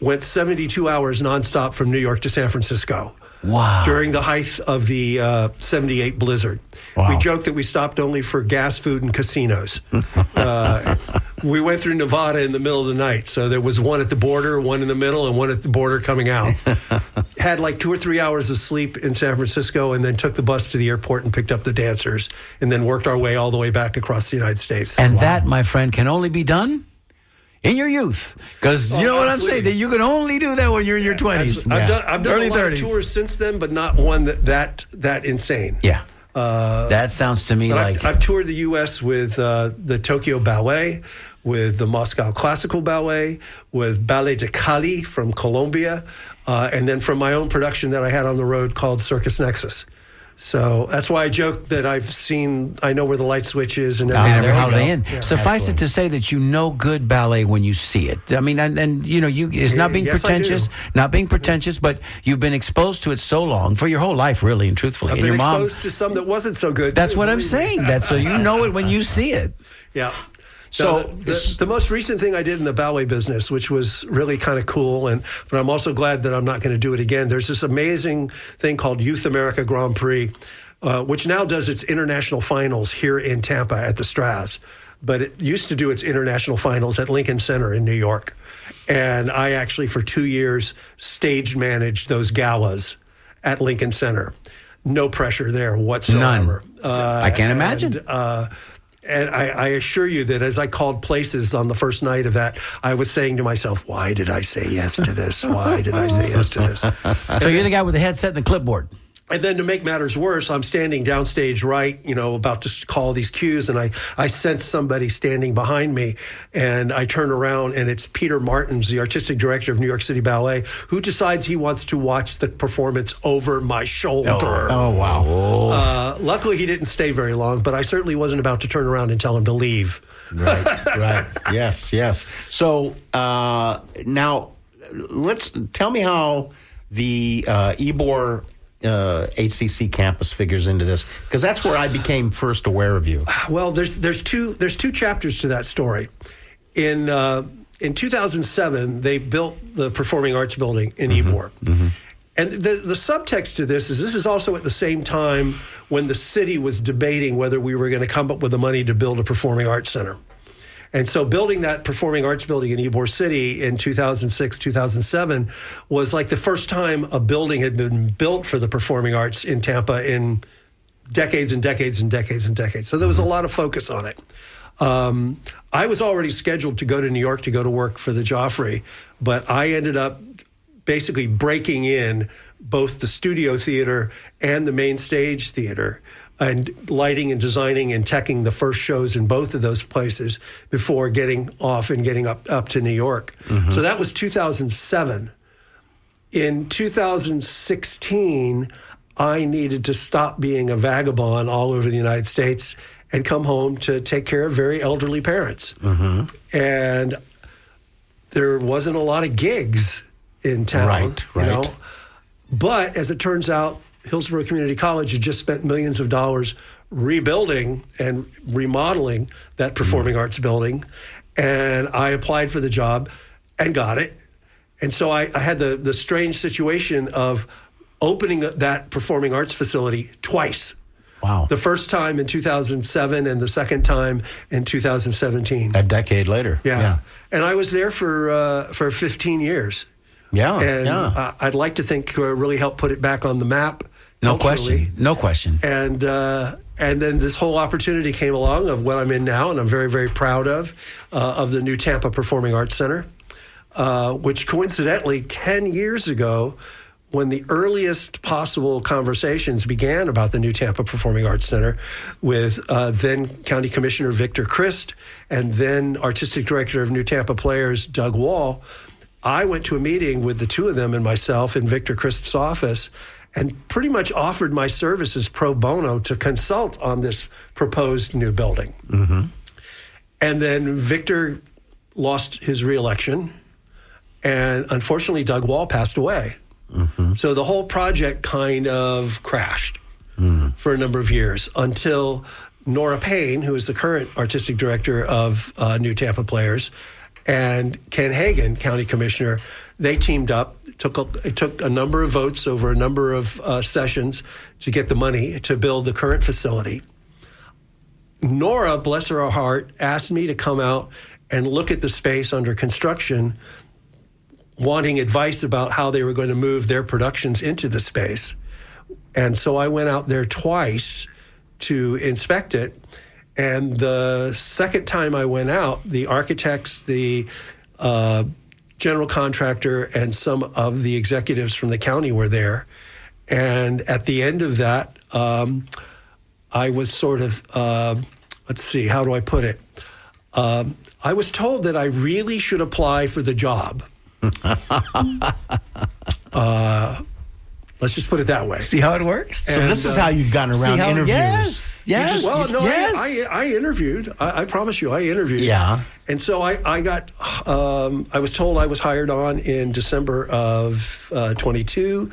went 72 hours nonstop from New York to San Francisco. Wow. During the height of the 78 blizzard. Wow. We joked that we stopped only for gas, food, and casinos. We went through Nevada in the middle of the night. So there was one at the border, one in the middle, and one at the border coming out. Had like 2 or 3 hours of sleep in San Francisco, and then took the bus to the airport and picked up the dancers, and then worked our way all the way back across the United States. And that, my friend, can only be done in your youth, because you know what I'm saying, that you can only do that when you're in your 20s. I've done early a lot 30s. of tours since then, but not one that insane. Yeah, that sounds to me like I've toured the U.S. with the Tokyo Ballet, with the Moscow Classical Ballet, with Ballet de Cali from Colombia, and then from my own production that I had on the road called Circus Nexus. So that's why I joke that I know where the light switch is and everything. how they in. Yeah. Suffice it to say that you know good ballet when you see it. I mean, and you know, it's not being Yes, I do. pretentious, but you've been exposed to it so long for your whole life, really and truthfully. I've and been your mom, exposed to some that wasn't so good. that's too, what I'm believe me. saying. That's so you know it when you see it. Yeah. So the most recent thing I did in the ballet business, which was really kind of cool, but I'm also glad that I'm not going to do it again. There's this amazing thing called Youth America Grand Prix, which now does its international finals here in Tampa at the Straz. But it used to do its international finals at Lincoln Center in New York. And I actually, for 2 years, stage managed those galas at Lincoln Center. No pressure there whatsoever. None. I can't imagine. And I assure you that as I called places on the first night of that, I was saying to myself, why did I say yes to this? Why did I say yes to this? So you're the guy with the headset and the clipboard. And then to make matters worse, I'm standing downstage right, about to call these cues, and I sense somebody standing behind me, and I turn around, and it's Peter Martins, the artistic director of New York City Ballet, who decides he wants to watch the performance over my shoulder. Oh, wow. Luckily, he didn't stay very long, but I certainly wasn't about to turn around and tell him to leave. Right. Yes. So now, tell me how the Ybor HCC campus figures into this? Because that's where I became first aware of you. Well, there's two chapters to that story. In 2007, they built the Performing Arts Building in Ybor. And the subtext to this is also at the same time when the city was debating whether we were going to come up with the money to build a performing arts center. And so building that Performing Arts Building in Ybor City in 2006, 2007 was like the first time a building had been built for the performing arts in Tampa in decades and decades and decades and decades. So there was a lot of focus on it. I was already scheduled to go to New York to go to work for the Joffrey, but I ended up basically breaking in both the studio theater and the main stage theater, and lighting and designing and teching the first shows in both of those places before getting off and getting up to New York. So that was 2007. In 2016, I needed to stop being a vagabond all over the United States and come home to take care of very elderly parents. And there wasn't a lot of gigs in town. Right. You know? But as it turns out, Hillsborough Community College had just spent millions of dollars rebuilding and remodeling that performing arts building. And I applied for the job and got it. And so I had the strange situation of opening that performing arts facility twice. Wow. The first time in 2007 and the second time in 2017. A decade later. Yeah. And I was there for 15 years. Yeah. And yeah. I'd like to think really helped put it back on the map. No culturally. question. No question. And then this whole opportunity came along of what I'm in now, and I'm very, very proud of the new Tampa Performing Arts Center, which coincidentally 10 years ago, when the earliest possible conversations began about the new Tampa Performing Arts Center with then County Commissioner Victor Christ and then Artistic Director of New Tampa Players, Doug Wall, I went to a meeting with the two of them and myself in Victor Christ's office and pretty much offered my services pro bono to consult on this proposed new building. And then Victor lost his reelection, and unfortunately Doug Wall passed away. So the whole project kind of crashed for a number of years until Nora Payne, who is the current artistic director of New Tampa Players, and Ken Hagan, county commissioner, they teamed up. It took a number of votes over a number of sessions to get the money to build the current facility. Nora, bless her heart, asked me to come out and look at the space under construction, wanting advice about how they were going to move their productions into the space. And so I went out there twice to inspect it. And the second time I went out, the architects, the general contractor, and some of the executives from the county were there. And at the end of that, I was sort of, let's see, how do I put it? I was told that I really should apply for the job. Let's just put it that way. See how it works? So this is how you've gotten around interviews. Yes. Well, no, yes. I interviewed. I promise you, I interviewed. Yeah. And so I got, I was told I was hired on in December of 22.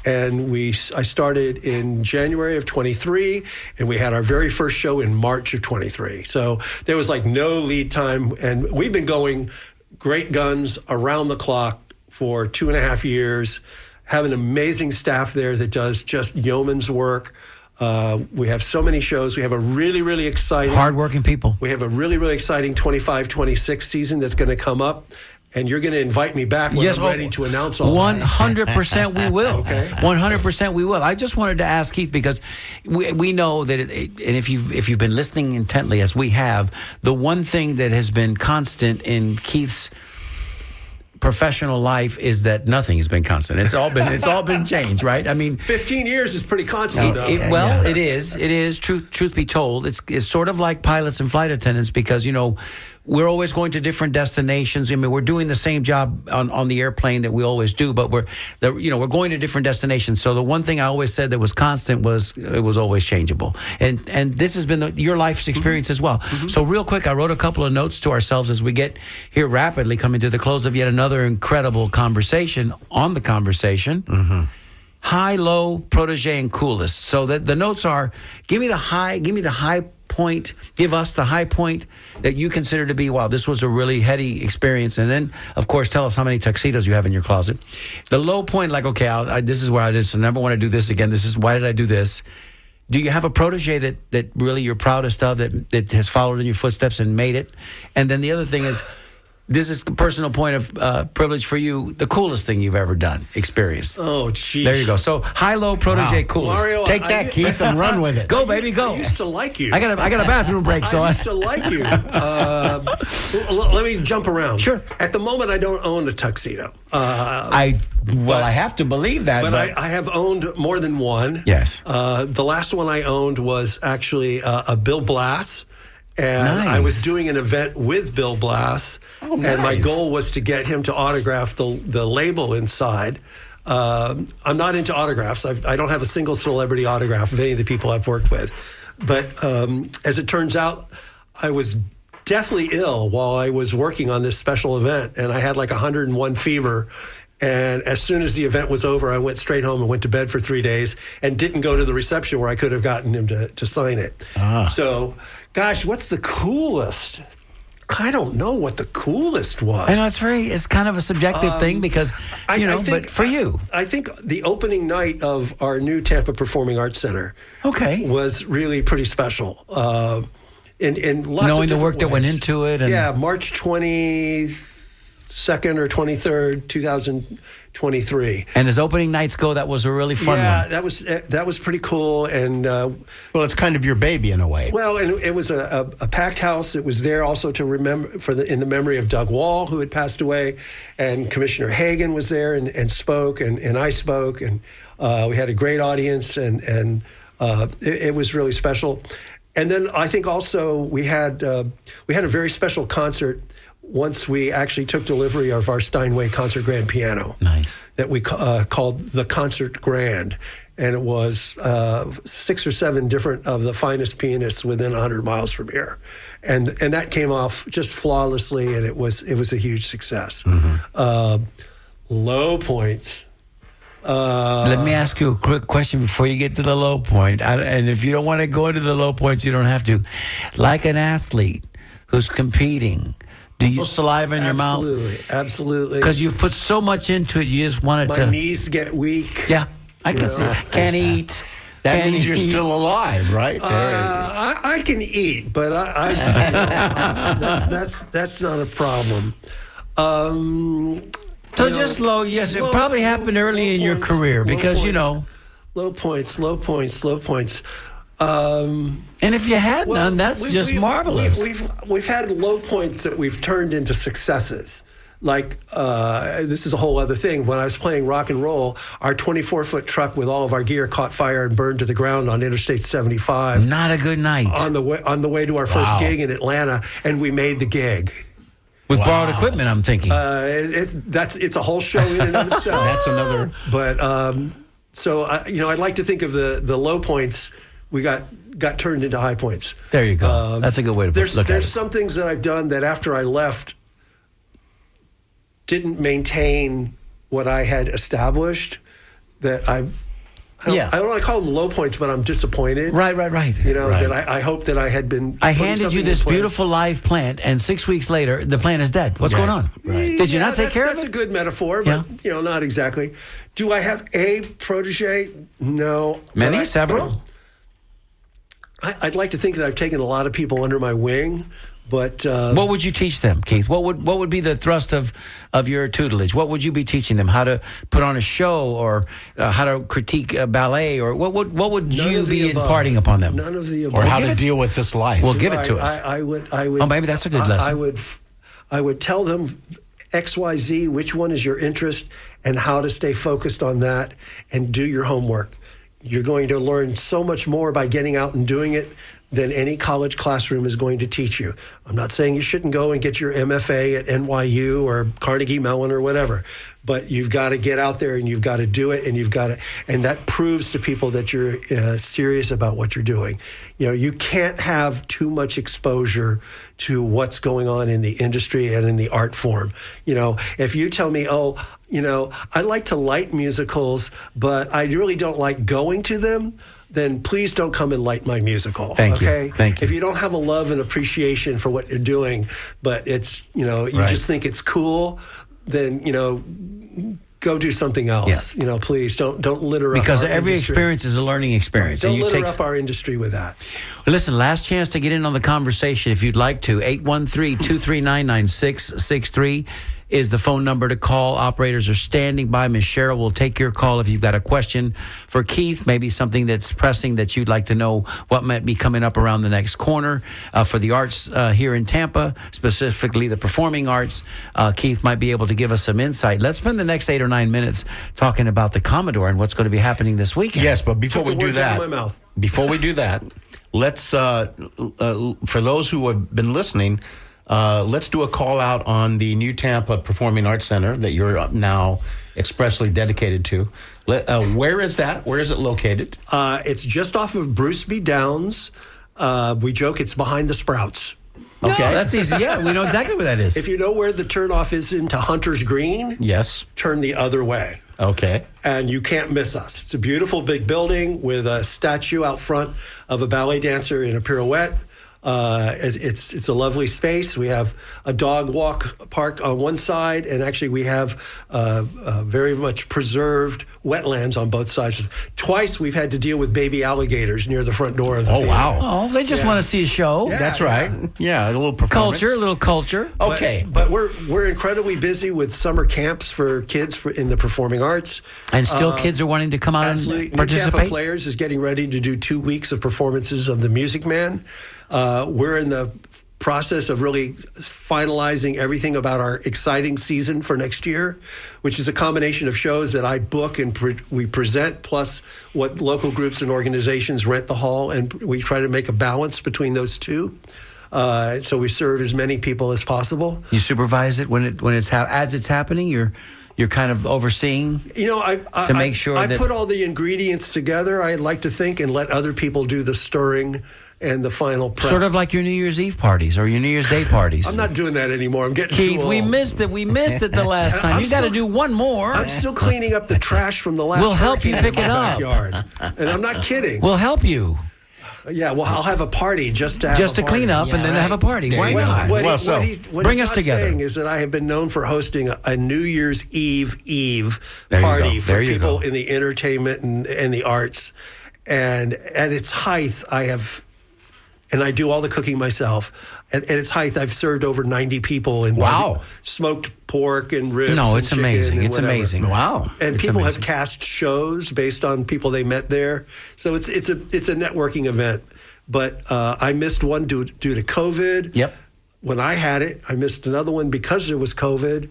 And I started in January of 23, and we had our very first show in March of 23. So there was like no lead time. And we've been going great guns around the clock for 2.5 years. Have an amazing staff there that does just yeoman's work. We have so many shows. We have a really, really exciting... Hardworking people. We have a really, really exciting 25-26 season that's going to come up. And you're going to invite me back when I'm ready to announce all that. 100% we will. Okay. 100% we will. I just wanted to ask Keith, because we know that, and if you've been listening intently, as we have, the one thing that has been constant in Keith's professional life is that nothing has been constant. It's all been changed, right? I mean, 15 years is pretty constant, though. It is. Truth be told, it's sort of like pilots and flight attendants, because we're always going to different destinations. I mean, we're doing the same job on the airplane that we always do, but we're going to different destinations. So the one thing I always said that was constant was it was always changeable. And this has been your life's experience as well. So real quick, I wrote a couple of notes to ourselves as we get here rapidly coming to the close of yet another incredible conversation on the conversation. high, low, protege, and coolest. So that the notes are: give me the high point, give us the high point that you consider to be, wow, this was a really heady experience. And then, of course, tell us how many tuxedos you have in your closet. The low point, like, okay, this is where I did, so I never want to do this again. This is, why did I do this? Do you have a protege that really you're proudest of, that has followed in your footsteps and made it? And then the other thing is, this is a personal point of privilege for you, the coolest thing you've ever done, experienced. Oh, geez. There you go. So, high, low, protege, coolest. Mario, Take that, Keith, and run with it. Go, baby, go. I used to like you. I got a bathroom break, so I used to like you. Let me jump around. Sure. At the moment, I don't own a tuxedo. I have to believe that. But I have owned more than one. Yes. The last one I owned was actually a Bill Blass. And Nice. I was doing an event with Bill Blass, and my goal was to get him to autograph the label inside. I'm not into autographs. I don't have a single celebrity autograph of any of the people I've worked with. But as it turns out, I was deathly ill while I was working on this special event, and I had like 101 fever. And as soon as the event was over, I went straight home and went to bed for 3 days and didn't go to the reception where I could have gotten him to sign it. So, gosh, what's the coolest? I don't know what the coolest was. I know it's kind of a subjective thing because, but for you. I think the opening night of our new Tampa Performing Arts Center was really pretty special. In lots knowing of the work ways. that went into it. And yeah, March 22nd or 23rd, 2023. And as opening nights go, that was a really fun one. Yeah, that was pretty cool. And well, it's kind of your baby in a way. well, and it was a packed house. It was there also to remember in the memory of Doug Wall, who had passed away, and Commissioner Hagan was there and spoke, and I spoke, and we had a great audience, and it was really special. And then I think also we had a very special concert once we actually took delivery of our Steinway Concert Grand piano. Nice. That we called the Concert Grand. And it was 6 or 7 different of the finest pianists within 100 miles from here. And that came off just flawlessly, and it was a huge success. Low points. Let me ask you a quick question before you get to the low point. And if you don't want to go into the low points, you don't have to. Like an athlete who's competing, do you saliva in your mouth? Absolutely. Because you've put so much into it, you just wanted My to. knees get weak. Yeah, I can see. Can't eat. That means you're still alive, right? I can eat, but that's not a problem. So just low, yes. It probably happened early in your career because, Low points. And if you had none, that's just marvelous. We've had low points that we've turned into successes. Like, this is a whole other thing. When I was playing rock and roll, our 24-foot truck with all of our gear caught fire and burned to the ground on Interstate 75. Not a good night. On the way to our first gig in Atlanta, and we made the gig. With borrowed equipment, I'm thinking. It's a whole show in and of itself. That's another. But so I'd like to think of the low points we got turned into high points. There you go. That's a good way to look at it. There's some things that I've done that after I left didn't maintain what I had established. That I don't want to call them low points, but I'm disappointed. Right. That I hope that I had been. I handed you this beautiful live plant, and 6 weeks later, the plant is dead. What's going on? Right. Did you not take care of it? That's a good metaphor, but not exactly. Do I have a protege? No. Many? Several? I'd like to think that I've taken a lot of people under my wing, but what would you teach them, Keith? What would be the thrust of your tutelage? What would you be teaching them? How to put on a show, or how to critique a ballet, or what would you be imparting upon them? None of the above. Or how to deal with this life. Well, give it to us. I would. Oh, maybe that's a good lesson. I would tell them XYZ, which one is your interest, and how to stay focused on that, and do your homework. You're going to learn so much more by getting out and doing it than any college classroom is going to teach you. I'm not saying you shouldn't go and get your MFA at NYU or Carnegie Mellon or whatever, but you've got to get out there and you've got to do it, and that proves to people that you're serious about what you're doing. You can't have too much exposure to what's going on in the industry and in the art form. If you tell me, I like to light musicals, but I really don't like going to them, then please don't come and light my musical. Thank you. Okay? Thank you. If you don't have a love and appreciation for what you're doing, but it's, you Right. just think it's cool, then, go do something else. Yeah. Please don't litter up Because our every industry. experience is a learning experience. Don't and you litter take up our industry with that. Listen, last chance to get in on the conversation if you'd like to. 813-239-9663 is the phone number to call. Operators are standing by. Ms. Cheryl will take your call if you've got a question for Keith, maybe something that's pressing that you'd like to know what might be coming up around the next corner for the arts here in Tampa, specifically the performing arts. Keith might be able to give us some insight. Let's spend the next 8 or 9 minutes talking about the Commodore and what's going to be happening this weekend. Yes, but before Took we the do words out that, of my mouth. before we do that, let's for those who have been listening, let's do a call out on the New Tampa Performing Arts Center that you're now expressly dedicated to. Where is that? Where is it located? It's just off of Bruceby Downs. We joke it's behind the Sprouts. Okay, Okay. that's easy. Yeah, we know exactly where that is. If you know where the turnoff is into Hunter's Green, Yes. turn the other way. Okay. And you can't miss us. It's a beautiful big building with a statue out front of a ballet dancer in a pirouette. It's a lovely space. We have a dog walk park on one side, and actually we have very much preserved wetlands on both sides. Twice we've had to deal with baby alligators near the front door of the theater. Oh, they just want to see a show. Yeah. That's right. Yeah, a little performance. Culture, a little culture. Okay. But we're incredibly busy with summer camps for kids in the performing arts. And still kids are wanting to come out Absolutely. and New Tampa participate. Players is getting ready to do 2 weeks of performances of The Music Man. We're in the process of really finalizing everything about our exciting season for next year, which is a combination of shows that I book and we present, plus what local groups and organizations rent the hall, and we try to make a balance between those two. So we serve as many people as possible. You supervise it when it's as it's happening. You're kind of overseeing. To make sure I that- put all the ingredients together, I like to think, and let other people do the stirring and the final prep. Sort of like your New Year's Eve parties or your New Year's Day parties. I'm not doing that anymore. I'm getting Keith, too we old. missed it. We missed it the last time. I'm You got to still- do one more. I'm still cleaning up the trash from the last We'll help you hurricane pick in it my up. backyard. And I'm not kidding. We'll help you Yeah, well, I'll have a party just to have just a to clean party. up and then have a party. There Why you go. not? What, Well, he, so, what, he's, what bring he's us not together. saying is that I have been known for hosting a New Year's Eve There you party go. for There you people go. in the entertainment and the arts. And at its height, and I do all the cooking myself. At its height, I've served over 90 people in Wow. smoked pork and ribs. No, and it's chicken amazing. and It's whatever. amazing. Wow. And It's people amazing. have cast shows based on people they met there. So it's a networking event. But I missed one due to COVID. Yep. When I had it, I missed another one because there was COVID.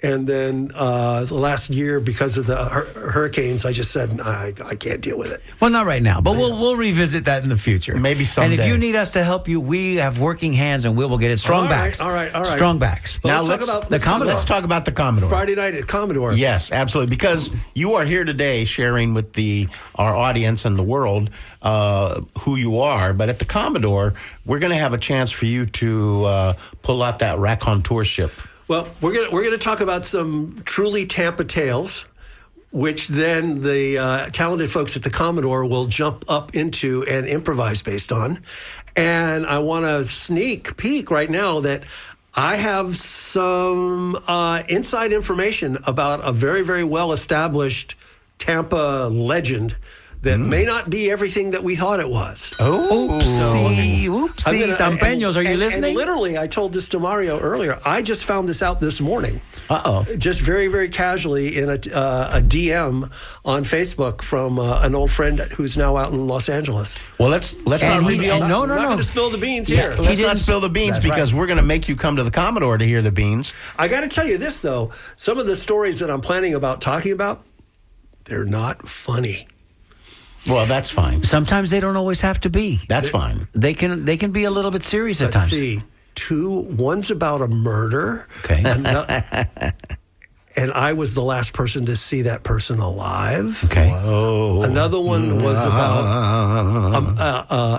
And then the last year, because of the hurricanes, I just said, I can't deal with it. Well, not right now, but we'll revisit that in the future. Maybe someday. And if you need us to help you, we have working hands and we will get it. Strong All right, backs. all right. Strong backs. Well, Now let's talk about the Commodore. Let's talk about the Commodore. Friday night at Commodore. Yes, absolutely. Because you are here today sharing with our audience and the world who you are. But at the Commodore, we're going to have a chance for you to pull out that raconteurship. Well, we're gonna talk about some truly Tampa tales, which then the talented folks at the Commodore will jump up into and improvise based on. And I want to sneak peek right now that I have some inside information about a very, very well-established Tampa legend that may not be everything that we thought it was. Oopsie, Tampeños, are you listening? And literally, I told this to Mario earlier. I just found this out this morning. Uh-oh. Just very, very casually in a DM on Facebook from an old friend who's now out in Los Angeles. Well, let's not And reveal. no, I'm not going to spill the beans here. Let's He not didn't- spill the beans That's right. because we're going to make you come to the Commodore to hear the beans. I got to tell you this, though. Some of the stories that I'm planning about talking about, they're not funny. Well, that's fine. Sometimes they don't always have to be. That's fine. They can be a little bit serious at Let's times. see. One's about a murder. Okay. And I was the last person to see that person alive. Okay. Another one was about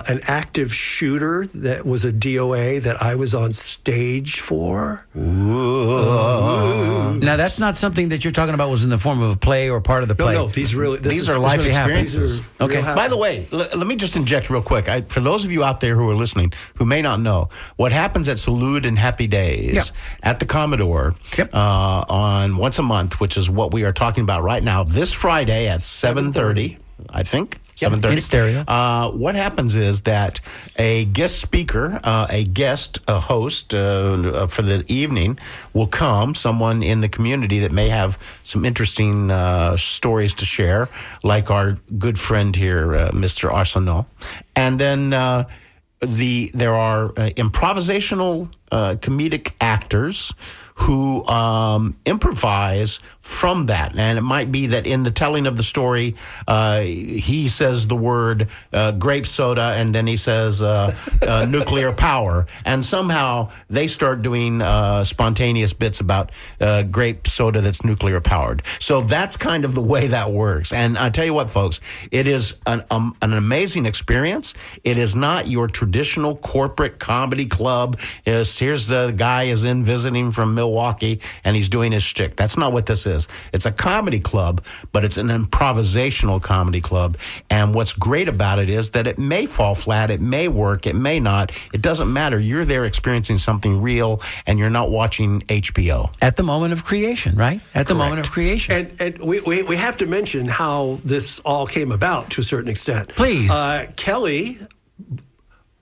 an active shooter that was a DOA that I was on stage for. Now that's not something that you're talking about was in the form of a play or part of the play. No, these are life really happened. experiences. Okay. By the way, let me just inject real quick. For those of you out there who are listening who may not know, what happens at Salud and Happy Days Yep. at the Commodore on once a month, which is what we are talking about right now, this Friday at 7:30, I think. 7:30. In stereo. What happens is that a guest speaker, a host for the evening will come, someone in the community that may have some interesting stories to share, like our good friend here, Mr. Arsenault. And then there are improvisational comedic actors who improvise from that. And it might be that in the telling of the story, he says the word grape soda, and then he says nuclear power. And somehow they start doing spontaneous bits about grape soda that's nuclear powered. So that's kind of the way that works. And I tell you what, folks, it is an amazing experience. It is not your traditional corporate comedy club. Here's the guy is in visiting from Milwaukee, and he's doing his shtick. That's not what this is. It's a comedy club, but it's an improvisational comedy club. And what's great about it is that it may fall flat, it may work, it may not. It doesn't matter. You're there experiencing something real, and you're not watching HBO. At the moment of creation, right? At the moment of creation. And we have to mention how this all came about to a certain extent. Please. Kelly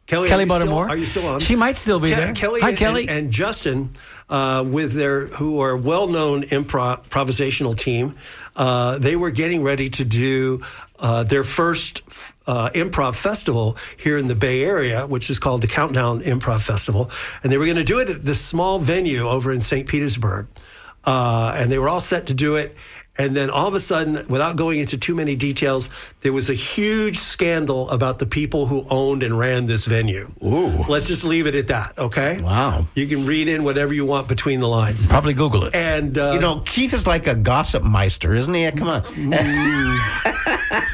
Kelly Buttermore. Are you still on? She might still be there. Kelly Hi, and, Kelly. and Justin, who are well-known improvisational team, they were getting ready to do their first improv festival here in the Bay Area, which is called the Countdown Improv Festival. And they were going to do it at this small venue over in St. Petersburg. And they were all set to do it. And then all of a sudden, without going into too many details, there was a huge scandal about the people who owned and ran this venue. Ooh. Let's just leave it at that, okay? Wow. You can read in whatever you want between the lines. Probably Google it. And Keith is like a gossip meister, isn't he? Come on.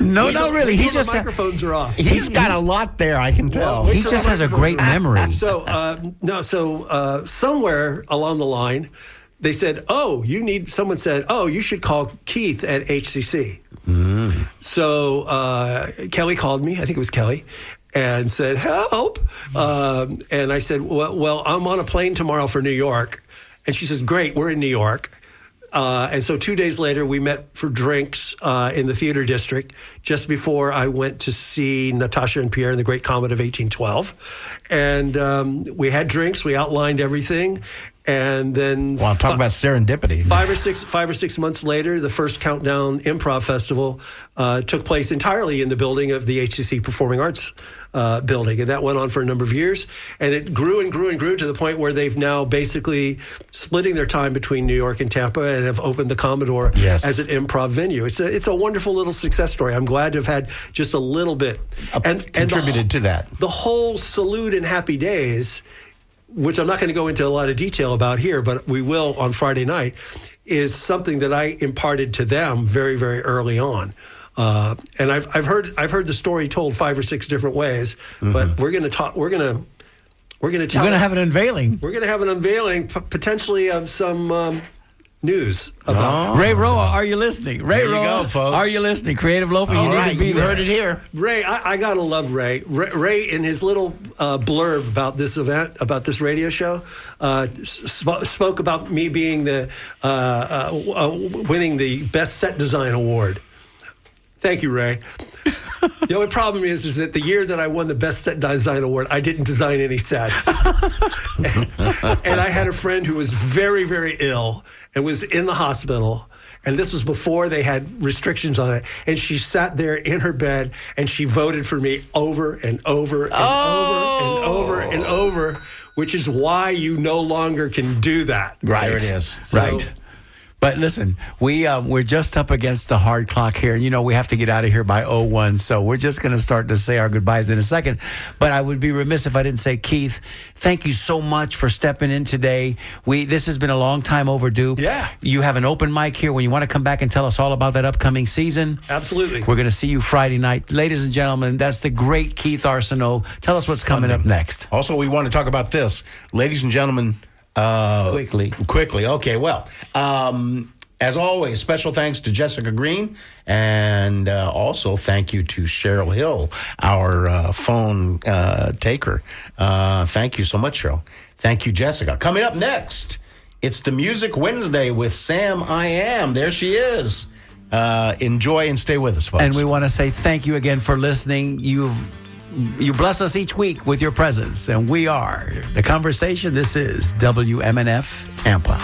No, not really. He until just the microphones are off. He's got a lot there, I can tell. Wait he till just the has a microphones great are off. memory. So somewhere along the line, they said, someone said, you should call Keith at HCC. So Kelly called me, I think it was Kelly, and said, help. And I said, well, I'm on a plane tomorrow for New York. And she says, great, we're in New York. And so 2 days later, we met for drinks in the theater district just before I went to see Natasha and Pierre in The Great Comet of 1812. And we had drinks. We outlined everything. And then... Wow, talk about serendipity. 5 or 6 months later, the first Countdown Improv Festival took place entirely in the building of the HCC Performing Arts building. And that went on for a number of years. And it grew and grew and grew to the point where they've now basically splitting their time between New York and Tampa and have opened the Commodore as an improv venue. It's a wonderful little success story. I'm glad to have had just a little bit. Contributed to that. The whole Salud and Happy Days, which I'm not going to go into a lot of detail about here, but we will on Friday night, is something that I imparted to them very, very early on. And I've heard the story told 5 or 6 different ways, but we're going to talk. We're going to have an unveiling. We're going to have an unveiling potentially of some news about Ray Roa, are you listening? Ray There you Roa, go, folks. are you listening? Creative Loafing, you All need right, to be you there. heard it here. Ray. I gotta love Ray. Ray, in his little blurb about this event, about this radio show, spoke about me being the winning the Best Set Design Award. Thank you, Ray. The only problem is that the year that I won the Best Set Design Award, I didn't design any sets. And I had a friend who was very, very ill and was in the hospital. And this was before they had restrictions on it. And she sat there in her bed and she voted for me over and over and over and over and over, which is why you no longer can do that. Right. There it is. So- Right. But listen, we're just up against the hard clock here. And, we have to get out of here by 01. So we're just going to start to say our goodbyes in a second. But I would be remiss if I didn't say, Keith, thank you so much for stepping in today. This has been a long time overdue. Yeah. You have an open mic here when you want to come back and tell us all about that upcoming season. Absolutely. We're going to see you Friday night. Ladies and gentlemen, that's the great Keith Arsenault. Tell us what's coming up next. Also, we want to talk about this. Ladies and gentlemen, Quickly. Okay, well, as always, special thanks to Jessica Green, and also thank you to Cheryl Hill, our phone taker. Thank you so much, Cheryl. Thank you, Jessica. Coming up next, it's the Music Wednesday with Sam I Am. There she is. Enjoy and stay with us, folks. And we want to say thank you again for listening. You bless us each week with your presence, and we are The Conversation. This is WMNF Tampa.